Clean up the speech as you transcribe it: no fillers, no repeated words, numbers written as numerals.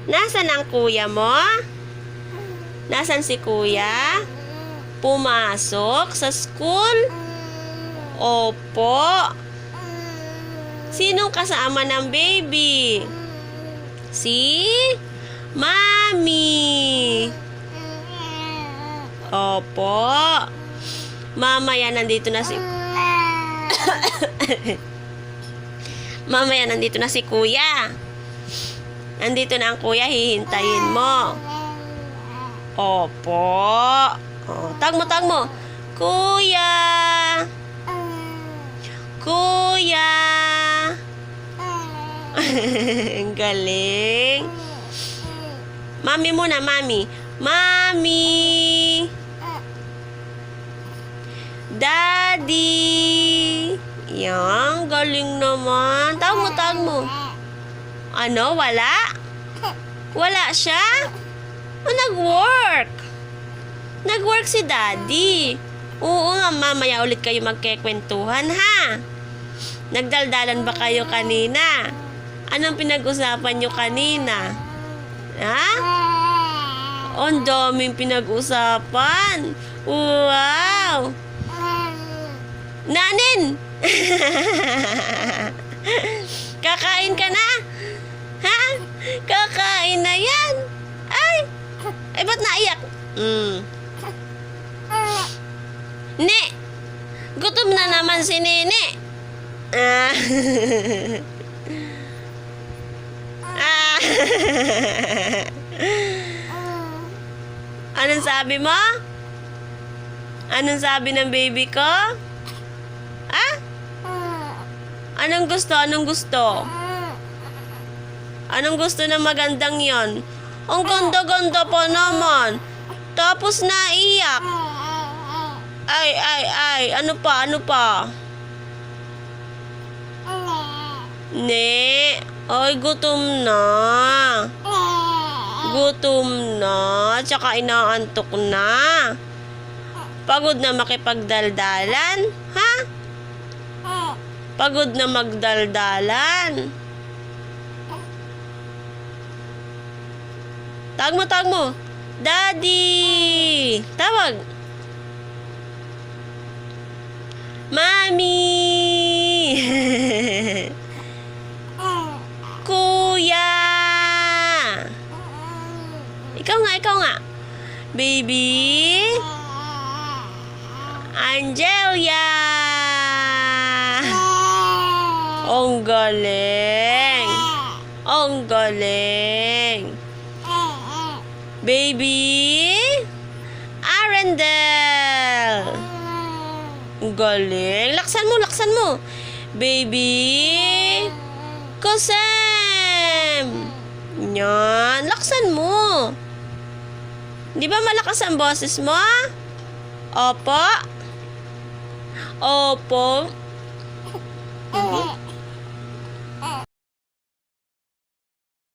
Nasaan ang kuya mo? Nasaan si kuya? Pumasok sa school? Opo. Sinong kasama ng baby? Si Mami. Opo. Mamaya nandito na si Mamaya nandito na si kuya. Nandito na ang kuya, hihintayin mo. Opo. Oh, tag mo. Kuya. Kuya. Ang galing. Mami muna, mami. Mami. Daddy. Yan, galing naman. Tawag mo. Ano, wala? Wala siya? O, nag-work. Nag-work si Daddy. Oo nga, mamaya ulit kayo magkikwentuhan, ha? Nagdaldalan ba kayo kanina? Anong pinag-usapan nyo kanina? Ha? Ang daming pinag-usapan. Wow! Nanin! Kakain ka na? Ha? Kakain na yan? Ay! Ay, ba't naiyak? Ne! Gutom na naman si Nene. Anong sabi mo? Anong sabi ng baby ko? Ah? Anong gusto? Anong gusto? Anong gusto na magandang yon? Ang ganda-ganda pa naman. Tapos naiyak. Ay. Ano pa? Ne. Ay, gutom na. Gutom na. Tsaka inaantok na. Pagod na makipagdaldalan? Ha? Pagod na magdaldalan? Tawag mo. Daddy! Tawag. Mami! Kuya! Ikaw nga. Baby! Angelia! Ang galing! Baby Arendelle! Ang galing! Laksan mo! Baby Kosem! Yan! Laksan mo! Di ba malakas ang boses mo? Opo?